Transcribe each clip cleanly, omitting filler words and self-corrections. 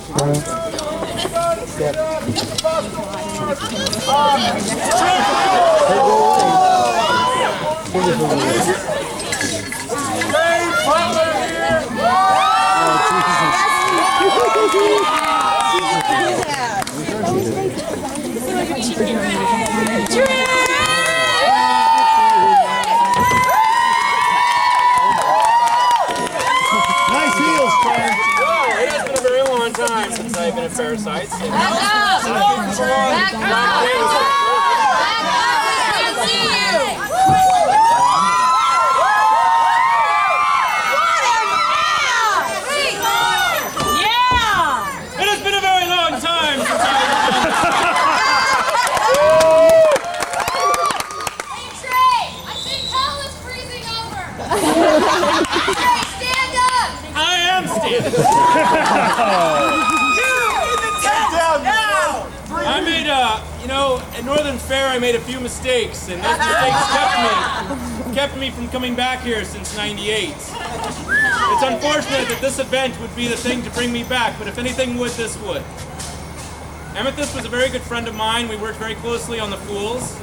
Nice heels, Frank. Well, it has been a very long time since I've been at Parasites. It has been a very long time since I've Hey Trey, I think hell is freezing over. Trey, stand up. I am standing. I made at Northern Fair I made a few mistakes, and those mistakes kept me from coming back here since '98. It's unfortunate that this event would be the thing to bring me back, but if anything would, this would. Amethyst was a very good friend of mine. We worked very closely on The Fools.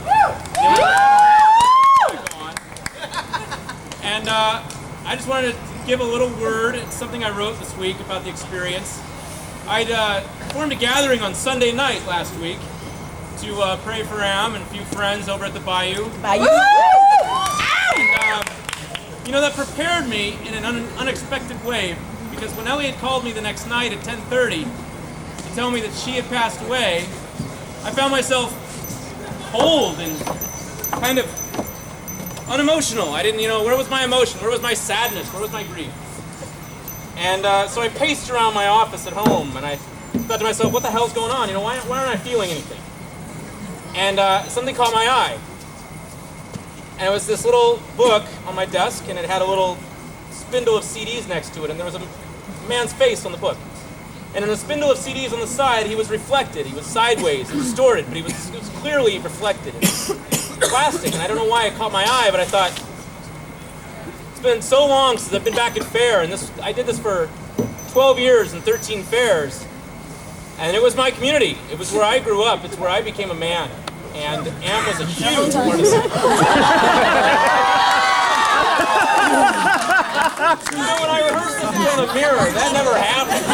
And I just wanted to give a little word. It's something I wrote this week about the experience. I'd formed a gathering on Sunday night last week to pray for Am and a few friends over at the Bayou. And, that prepared me in an unexpected way, because when Elliot called me the next night at 10:30 to tell me that she had passed away, I found myself cold and kind of unemotional. I didn't, where was my emotion? Where was my sadness? Where was my grief? And so I paced around my office at home, and I thought to myself, what the hell's going on? Why aren't I feeling anything? And something caught my eye. And it was this little book on my desk, and it had a little spindle of CDs next to it, and there was a man's face on the book. And in the spindle of CDs on the side, he was reflected. He was sideways and distorted, but it was clearly reflected. It was plastic, and I don't know why it caught my eye, but I thought, it's been so long since I've been back at fair, and I did this for 12 years and 13 fairs, and it was my community. It was where I grew up. It's where I became a man, and Am was a huge part of it. When I rehearsed this in front of the mirror, that never happened.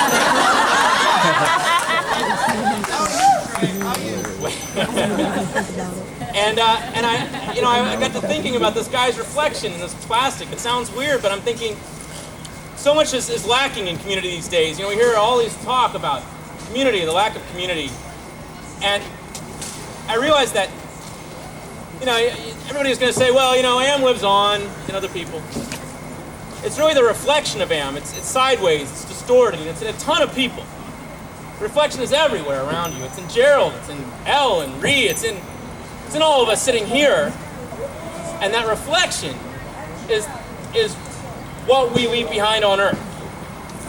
And I got to thinking about this guy's reflection in this plastic. It sounds weird, but I'm thinking so much is lacking in community these days. We hear all these talk about community, the lack of community. And I realized that, everybody's going to say, well, Am lives on in other people. It's really the reflection of Am. It's sideways, it's distorted, and it's in a ton of people. The reflection is everywhere around you. It's in Gerald, it's in Elle and Ree, it's in all of us sitting here. And that reflection is what we leave behind on earth.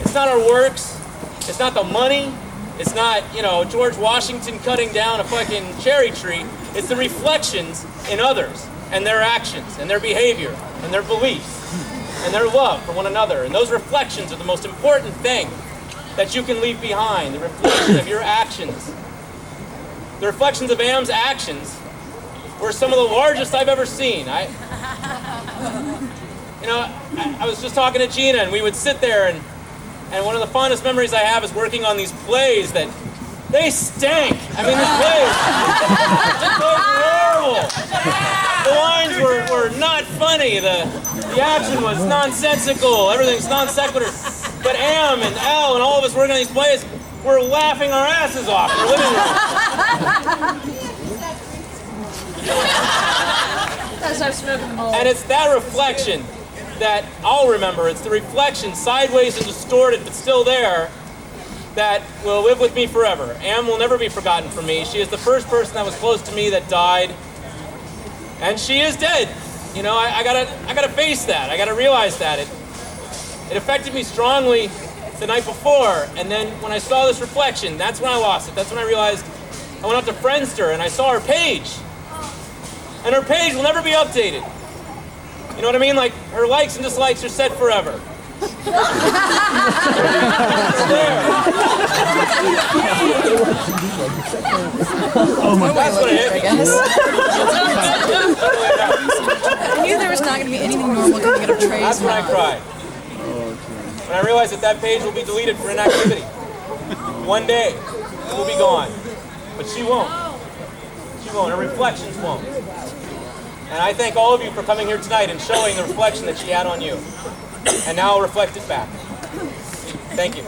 It's not our works, it's not the money, it's not, George Washington cutting down a fucking cherry tree. It's the reflections in others and their actions and their behavior and their beliefs and their love for one another. And those reflections are the most important thing that you can leave behind, the reflection of your actions. The reflections of Am's actions were some of the largest I've ever seen. I was just talking to Gina, and we would sit there, and one of the fondest memories I have is working on these plays that they stank. I mean, these plays were horrible. The lines were not funny. The action was nonsensical. Everything's non sequitur. But Am and Elle and all of us working on these plays were laughing our asses off in our living room. And it's that reflection that I'll remember. It's the reflection, sideways and distorted, but still there, that will live with me forever. Am will never be forgotten from me. She is the first person that was close to me that died, and she is dead. I gotta face that. I gotta realize that. It affected me strongly the night before, and then when I saw this reflection, that's when I lost it. That's when I realized I went up to Friendster and I saw her page. And her page will never be updated. You know what I mean? Like, her likes and dislikes are set forever. It's there. That's what it I is. guess. I knew there was not going to be anything normal coming out of Trey's That's when I mouth. cried. When I realized that that page will be deleted for inactivity. One day, it will be gone. But she won't. She won't. Her reflections won't. And I thank all of you for coming here tonight and showing the reflection that she had on you. And now I'll reflect it back. Thank you.